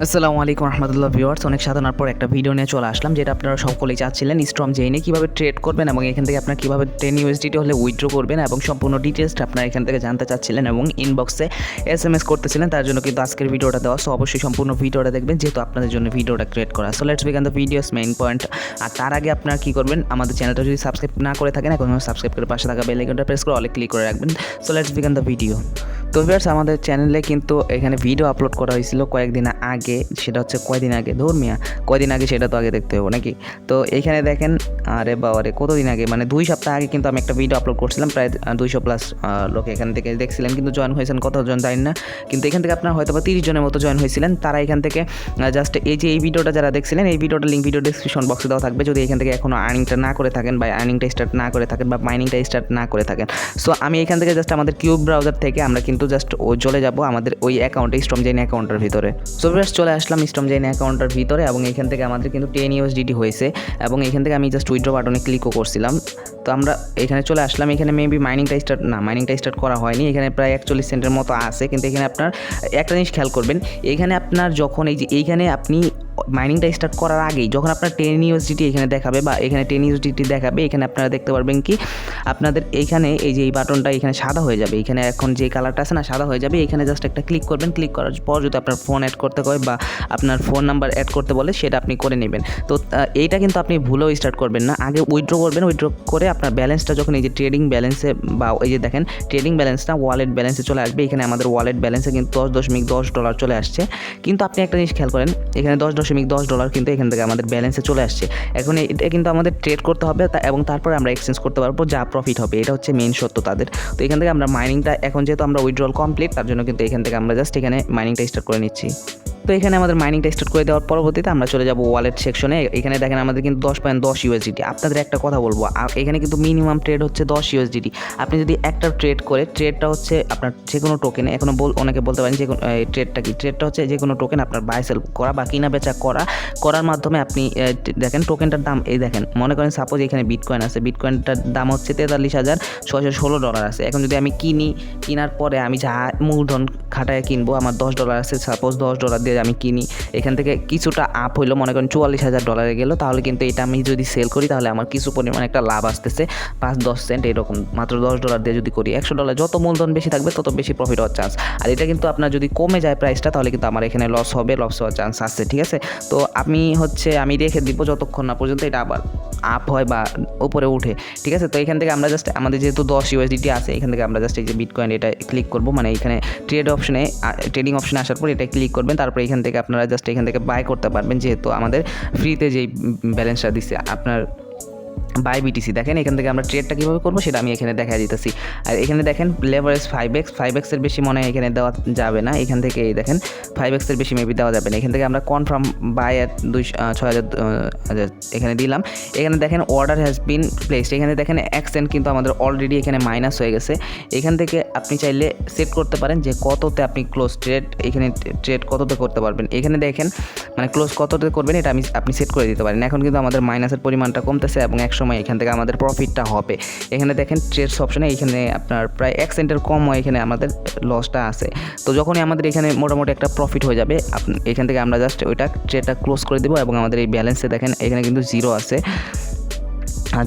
আসসালামু আলাইকুম রহমতুল্লাহ ভিউয়ার্স, অনেক সাধনার পর একটা ভিডিও নিয়ে চলে আসলাম, যেটা আপনারা সকলেই চাচ্ছিলেন। স্টর্মগেইনে কীভাবে ট্রেড করবেন এবং এখান থেকে আপনারা কীভাবে 10 USDT হলে উইথড্র করবেন এবং সম্পূর্ণ ডিটেলসটা আপনারা এখান থেকে জানতে চাচ্ছিলেন এবং ইনবক্সে SMS করতেছিলেন। তার জন্য কিন্তু আজকের ভিডিওটা দেওয়া। সো অবশ্যই সম্পূর্ণ ভিডিওটা দেখবেন, যেহেতু আপনাদের জন্য ভিডিওটা ক্রিয়েট করা। So let's begin the video's main point. আর তার আগে আপনারা কী করবেন, আমাদের চ্যানেলটা যদি সাবস্ক্রাইব না করে থাকেন, এখন সাবস্ক্রাইব করে পাশে থাকা বেল আইকনটা প্রেস করে অলে ক্লিক করে রাখবেন। So let's begin the video. তো ভিউয়ার্স, আমাদের চ্যানেলে কিন্তু এখানে ভিডিও আপলোড করা হয়েছিল কয়েকদিন আগে। সেটা হচ্ছে কয়দিন আগে, ধর্মিয়া কয়দিন আগে সেটা তো আগে দেখতে হবে নাকি। তো এইখানে দেখেন, আরে বাবারে কতদিন আগে, মানে 2 সপ্তাহ আগে কিন্তু আমি একটা ভিডিও আপলোড করছিলাম। প্রায় 200+ লোক এখান থেকে দেখছিলেন, কিন্তু জয়েন হয়েছেন কতজন জানি না। কিন্তু এখান থেকে আপনার হয়তো বা 30 জনের মতো জয়েন হয়েছিলেন। তারা এখান থেকে জাস্ট এই ভিডিওটা যারা দেখছিলেন, এই ভিডিওটা লিঙ্ক ভিডিও ডিসক্রিপশন বক্সে দেওয়া থাকবে। যদি এখান থেকে এখনও আর্নিংটা না করে থাকেন বা আর্নিংটা স্টার্ট না করে থাকেন বা মাইনিংটা স্টার্ট না করে থাকেন, সো আমি এখান থেকে জাস্ট আমাদের কিউব ব্রাউজার থেকে আমরা কিন্তু জাস্ট চলে যাব আমাদের ওই অ্যাকাউন্টে, স্টর্মগেইন অ্যাকাউন্টের ভিতরে। সো ভিউয়ার্স, চলে আসলাম স্টর্মগেইন অ্যাকাউন্টের ভিতরে এবং এখান থেকে আমাদের কিন্তু 10 USDT হয়েছে এবং এখান থেকে আমি জাস্ট উইথড্র বাটনে ক্লিকও করছিলাম। তো আমরা এখানে চলে আসলাম। এখানে মেবি মাইনিংটা স্টার্ট করা হয়নি। এখানে প্রায় 41 সেন্টের মতো আছে। কিন্তু এখানে আপনার একটা জিনিস খেয়াল করবেন, এখানে আপনার যখন এইখানে আপনি মাইনিংটা স্টার্ট করার আগেই যখন আপনার 10 USDT এখানে দেখাবে বা এখানে 10 USDT দেখাবে, এখানে আপনারা দেখতে পারবেন কি আপনাদের এইখানে এই যে এই বাটনটা এখানে সাদা হয়ে যাবে। এখানে এখন যে কালারটা আছে না, সাদা হয়ে যাবে। এখানে জাস্ট একটা ক্লিক করবেন। ক্লিক করার পর যদি আপনার ফোন অ্যাড করতে হয় বা আপনার ফোন নাম্বার অ্যাড করতে বলে, সেটা আপনি করে নেবেন। তো এইটা কিন্তু আপনি ভুলেও স্টার্ট করবেন না, আগে উইথড্র করবেন। উইথড্র করে আপনার ব্যালেন্সটা যখন এই যে ট্রেডিং ব্যালেন্সে বা এই যে দেখেন ট্রেডিং ব্যালেন্সটা ওয়ালেট ব্যালেন্সে চলে আসবে। এখানে আমাদের ওয়ালেট ব্যালেন্সে কিন্তু $10.10 চলে আসছে। কিন্তু আপনি একটা জিনিস খেয়াল করেন, এখানে $10.10 কিন্তু এখান থেকে আমাদের ব্যালেন্সে চলে আসছে। এখন এটা কিন্তু আমাদের ট্রেড করতে হবে এবং তারপরে আমরা এক্সচেঞ্জ করতে পারবো, যা প্রফিট হবে। এটা হচ্ছে মেইন সত্য তাদের। তো এখান থেকে আমরা মাইনিংটা এখন যেহেতু আমরা উইথড্রল কমপ্লিট, তার জন্য কিন্তু এখান থেকে আমরা জাস্ট এখানে মাইনিংটা স্টার্ট করে নিচ্ছি। তো এখানে আমাদের মাইনিংটা স্টার্ট করে দেওয়ার পরবর্তীতে আমরা চলে যাব ওয়ালেট সেকশনে। এখানে দেখেন আমাদের কিন্তু 10.10 USDT। আপনাদের একটা কথা বলবো, এখানে কিন্তু মিনিমাম ট্রেড হচ্ছে 10 USDT। আপনি যদি একটা ট্রেড করে, ট্রেডটা হচ্ছে আপনার যে কোনো টোকেনে, এখনও অনেকে বলতে পারেন যে ট্রেডটা কি, ট্রেডটা হচ্ছে যে কোনো টোকেন আপনার বাই সেল করা বা কিনা বেচা করার মাধ্যমে আপনি দেখেন টোকেনটার দাম, এই দেখেন মনে করেন সাপোজ এখানে বিটকয়েন আছে, বিটকয়েনটার দাম হচ্ছে $43,616 আছে। এখন যদি আমি কেনার পরে আমি যা মূলধন খাটায় কিনবো, আমার $10 আছে, সাপোজ $10 দিয়ে আমি কিনি, এখান থেকে কিছুটা আপ হইলো, মনে করেন $44,000 গেলো, তাহলে কিন্তু এটা আমি যদি সেল করি তাহলে আমার কিছু পরিমাণ একটা লাভ আসতেছে, 5-10 সেন্ট এরকম, মাত্র $10 দিয়ে যদি করি। $100 যত মূলধন বেশি থাকবে তত বেশি প্রফিট হওয়ার চান্স। আর এটা কিন্তু আপনার যদি কমে যায় প্রাইসটা, তাহলে কিন্তু আমার এখানে লস হওয়ার চান্স আছে, ঠিক আছে। তো আমি রেখে দিব যতক্ষণ না পর্যন্ত এটা আবার আপ হয় বা উপরে উঠে, ঠিক আছে। তো এখান থেকে আমরা জাস্ট আমাদের যেহেতু 10 USDT আছে, এখান থেকে আমরা জাস্ট এই যে বিটকয়েন এটা ক্লিক করব, মানে এখানে ট্রেডিং অপশনে আসার পর এটা ক্লিক করবেন। তারপরে এখান থেকে আপনারা জাস্ট এখান থেকে বাই করতে পারবেন, যেহেতু আমাদের ফ্রিতে যেই ব্যালেন্সটা দিচ্ছে আপনার বাই বিটিসি। দেখেন এখান থেকে আমরা ট্রেডটা কীভাবে করবো সেটা আমি এখানে দেখা দিতেছি। আর এখানে দেখেন লেভারেজ 5x এর বেশি মনে হয় এখানে দেওয়া যাবে না। এখান থেকে এই দেখেন 5x এর বেশি মেবি দেওয়া যাবে না। এখান থেকে আমরা কনফার্ম বাই অ্যাট 6,000 এখানে দিলাম। এখানে দেখেন অর্ডার হ্যাজ বিন প্লেসড। এখানে দেখেন $1 কিন্তু আমাদের অলরেডি এখানে মাইনাস হয়ে গেছে। এখান থেকে আপনি চাইলে সেট করতে পারেন যে কততে আপনি ক্লোজ ট্রেড, এখানে ট্রেড কততে করতে পারবেন। এখানে দেখেন মানে ক্লোজ কততে করবেন এটা আপনি সেট করে দিতে পারেন। এখন কিন্তু আমাদের মাইনাসের পরিমাণটা কমতেছে এবং এক সময় এখান থেকে আমাদের প্রফিটটা হবে। এখানে দেখেন ট্রেডস অপশনে এখানে আপনার প্রায় 1 সেন্টের কম হয় এখানে আমাদের লসটা আছে। তো যখনই আমাদের এখানে মোটামুটি একটা প্রফিট হয়ে যাবে, এখান থেকে আমরা জাস্ট ওইটা ট্রেডটা ক্লোজ করে দেবো এবং আমাদের এই ব্যালেন্সে দেখেন এখানে কিন্তু 0 আছে।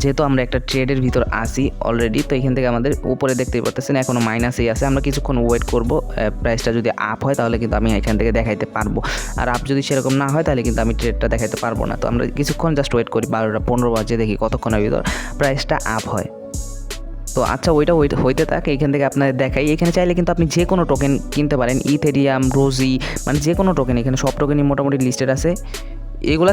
যেহেতু আমরা একটা ট্রেডের ভিতর আসি অলরেডি, তো এখান থেকে আমাদের উপরে দেখতেই পারতেছেন এখনও মাইনাসেই আছে। আমরা কিছুক্ষণ ওয়েট করব, প্রাইসটা যদি আপ হয় তাহলে কিন্তু আমি এখান থেকে দেখাইতে পারবো, আর আপ যদি সেরকম না হয় তাহলে কিন্তু আমি ট্রেডটা দেখাইতে পারবো না। তো আমরা কিছুক্ষণ জাস্ট ওয়েট করি, 12টা 15 বাজে, দেখি কতক্ষণের ভিতর প্রাইসটা আপ হয়। তো আচ্ছা, ওইটা হইতে থাকে। এখান থেকে আপনাদের দেখাই, এখানে চাইলে কিন্তু আপনি যে কোনো টোকেন কিনতে পারেন, ইথেরিয়াম, রোজি, মানে যে কোনো টোকেন, এখানে সব টোকেনই মোটামুটি লিস্টেড আছে। এগুলা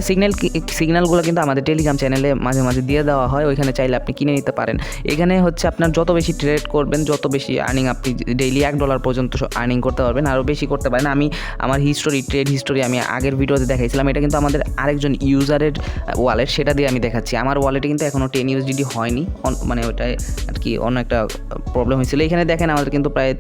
সিগন্যালগুলো কিন্তু আমাদের টেলিগ্রাম চ্যানেলে মাঝে মাঝে দিয়ে দেওয়া হয়, ওইখানে চাইলে আপনি কিনে নিতে পারেন। এখানে হচ্ছে আপনার যত বেশি ট্রেড করবেন, যত বেশি আর্নিং, আপনি ডেইলি $1 পর্যন্ত আর্নিং করতে পারবেন, আরও বেশি করতে পারেন। আমি আমার ট্রেড হিস্টোরি আমি আগের ভিডিওতে দেখাইছিলাম। এটা কিন্তু আমাদের আরেকজন ইউজারের ওয়ালেট, সেটা দিয়ে আমি দেখাচ্ছি। আমার ওয়ালেটে কিন্তু এখনও 10 USDT হয়নি, মানে ওটাই আর কি অন্য একটা প্রবলেম হয়েছিল। এখানে দেখেন আমাদের কিন্তু প্রায়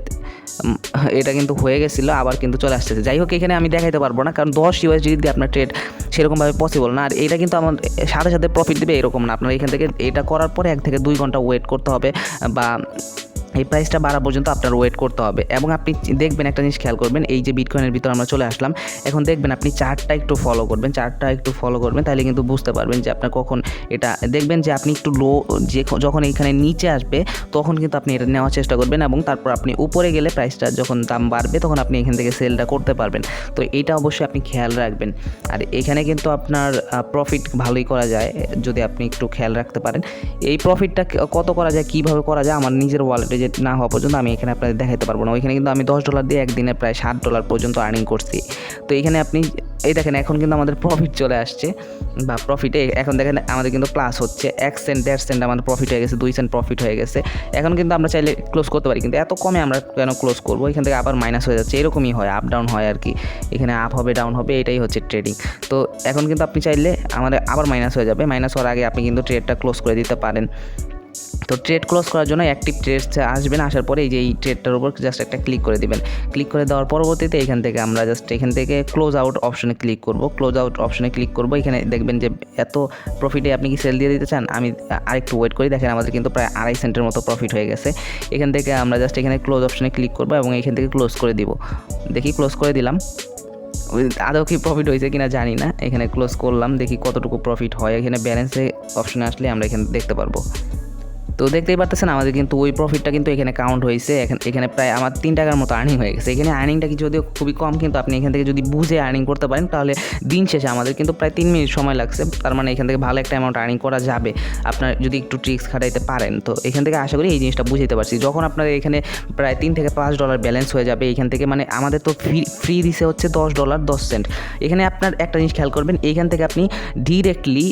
এটা কিন্তু হয়ে গেছিলো, আবার কিন্তু চলে আসতেছে। যাই হোক, এখানে আমি দেখাইতে পারবো না, কারণ 10 USDT দিয়ে আপনার ট্রেড সেরকমভাবে পসিবল না। আর এটা কিন্তু আমার সাথে সাথে প্রফিট দেবে এরকম না, আপনার এখান থেকে এটা করার পরে 1 থেকে 2 ঘন্টা ওয়েট করতে হবে বা এই প্রাইসটা বাড়া পর্যন্ত আপনার ওয়েট করতে হবে। এবং আপনি দেখবেন একটা জিনিস খেয়াল করবেন, এই যে বিটকয়েনের ভিতর আমরা চলে আসলাম, এখন দেখবেন আপনি চার্টটা একটু ফলো করবেন, তাহলে কিন্তু বুঝতে পারবেন যে আপনার কখন এটা দেখবেন যে আপনি একটু লো, যে যখন এইখানে নিচে আসবে তখন কিন্তু আপনি এটা নেওয়ার চেষ্টা করবেন, এবং তারপর আপনি উপরে গেলে প্রাইসটা যখন দাম বাড়বে তখন আপনি এখান থেকে সেলটা করতে পারবেন। তো এইটা অবশ্যই আপনি খেয়াল রাখবেন। আর এখানে কিন্তু আপনার প্রফিট ভালোই করা যায় যদি আপনি একটু খেয়াল রাখতে পারেন। এই প্রফিটটা কত করা যায়, কীভাবে করা যায়, আমার নিজের ওয়ালেটে যে না হওয়া পর্যন্ত আমি এখানে আপনাদের দেখাতে পারবো না। ওইখানে কিন্তু আমি $10 দিয়ে একদিনে প্রায় $7 পর্যন্ত আর্নিং করছি। তো এখানে আপনি এই দেখেন এখন কিন্তু আমাদের প্রফিট চলে আসছে, বা প্রফিটে এখন দেখেন আমাদের কিন্তু প্লাস হচ্ছে 1 সেন্ট 1.5 সেন্ট আমার প্রফিট হয়ে গেছে, 2 সেন্ট প্রফিট হয়ে গেছে। এখন কিন্তু আমরা চাইলে ক্লোজ করতে পারি, কিন্তু এত কমে আমরা কেন ক্লোজ করবো? এখান থেকে আবার মাইনাস হয়ে যাচ্ছে, এরকমই হয়, আপ ডাউন হয় আর কি। এখানে আপ হবে ডাউন হবে, এটাই হচ্ছে ট্রেডিং। তো এখন কিন্তু আপনি চাইলে আমাদের আবার মাইনাস হয়ে যাবে, মাইনাস হওয়ার আগে আপনি কিন্তু ট্রেডটা ক্লোজ করে দিতে পারেন। তো ট্রেড ক্লোজ করার জন্য অ্যাক্টিভ ট্রেডসে আসবেন, আসার পরে এই যে এই ট্রেডটার উপর জাস্ট একটা ক্লিক করে দিবেন। ক্লিক করে দেওয়ার পরবর্তীতে এখান থেকে আমরা জাস্ট এখান থেকে ক্লোজ আউট অপশনে ক্লিক করব। এখানে দেখবেন যে এত প্রফিটে আপনি কি সেল দিয়ে দিতে চান, আমি আরেকটু ওয়েট করি। দেখেন আমাদের কিন্তু প্রায় 2.5 সেন্টের মতো প্রফিট হয়ে গেছে। এখান থেকে আমরা জাস্ট এখানে ক্লোজ অপশনে ক্লিক করবো এবং এখান থেকে ক্লোজ করে দিব। দেখি ক্লোজ করে দিলাম, আদৌ কি প্রফিট হয়েছে কিনা জানি না। এখানে ক্লোজ করলাম, দেখি কতটুকু প্রফিট হয়। এখানে ব্যালেন্সে অপশনে আসলে আমরা এখানে দেখতে পারবো। তো দেখতেই পারতেছেন আমাদের কিন্তু ওই প্রফিটটা কিন্তু এখানে কাউন্ট হয়েছে। এখানে প্রায় আমার $3 মতো আর্নিং হয়ে গেছে। এখানে আর্নিংটা কি যদিও খুবই কম, কিন্তু আপনি এখান থেকে যদি বুঝে আর্নিং করতে পারেন তাহলে দিন শেষে আমাদের কিন্তু প্রায় 3 মিনিট সময় লাগছে। তার মানে এখান থেকে ভালো একটা অ্যামাউন্ট আর্নিং করা যাবে আপনার যদি একটু ট্রিক্স খাটাইতে পারেন। তো এখান থেকে আশা করি এই জিনিসটা বুঝাইতে পারছি। যখন আপনার এখানে প্রায় $3 থেকে $5 ব্যালেন্স হয়ে যাবে এখান থেকে, মানে আমাদের তো ফ্রি দিছে হচ্ছে $10.10। এখানে আপনার একটা জিনিস খেয়াল করবেন, এইখান থেকে আপনি ডিরেক্টলি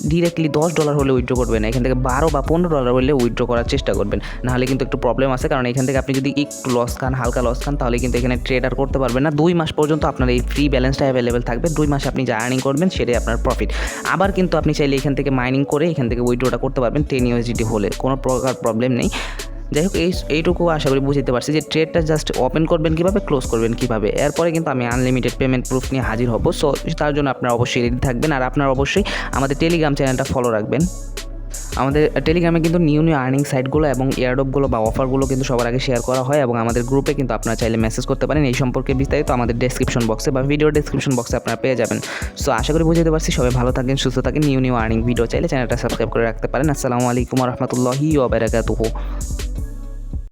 $10 হলে উইথড্র করবেন, এখান থেকে $12 বা $15 হলে উইথড্র করার চেষ্টা করবেন। নাহলে কিন্তু একটু প্রবলেম আছে, কারণ এখান থেকে আপনি যদি একটু লস খান, হালকা লস খান, তাহলে কিন্তু এখানে ট্রেড আর করতে পারবেন না। 2 মাস পর্যন্ত আপনার এই ফ্রি ব্যালেন্সটা অ্যাভেলেবেল থাকবে। 2 মাসে আপনি যা আর্নিং করবেন সেটাই আপনার প্রফিট। আবার কিন্তু আপনি চাইলে এখান থেকে মাইনিং করে এখান থেকে উইথড্রটা করতে পারবেন 10 USDT হলে, কোনো প্রকার প্রবলেম নেই। যাই হোক এইটুকু আশা করি বুঝতে পারছি যে ট্রেডটা জাস্ট ওপেন করবেন কীভাবে, ক্লোজ করবেন কীভাবে। এরপরে কিন্তু আমি আনলিমিটেড পেমেন্ট প্রুফ নিয়ে হাজির হব। সো তার জন্য আপনারা অবশ্যই রেডি থাকবেন, আর আপনারা অবশ্যই আমাদের টেলিগ্রাম চ্যানেলটা ফলো রাখবেন। আমাদের টেলিগ্রামে কিন্তু নিউ আর্নিং সাইটগুলো এবং এয়ারড্রপগুলো বা অফারগুলো কিন্তু সবার আগে শেয়ার করা হয়, এবং আমাদের গ্রুপে কিন্তু আপনারা চাইলে মেসেজ করতে পারেন। এই সম্পর্কে বিস্তারিত আমাদের ডেসক্রিপশন বক্সে বা ভিডিও ডেসক্রিপশন বক্সে আপনারা পেয়ে যাবেন। সো আশা করি বুঝতে পারছি। সবাই ভালো থাকেন, সুস্থ থাকেন। নিউ আর্নিং ভিডিও চাইলে চ্যানেলটা সাবস্ক্রাইব করে রাখতে পারেন। আসসালামু আলাইকুম ওয়া রাহমাতুল্লাহি ওয়া বারাকাতুহু।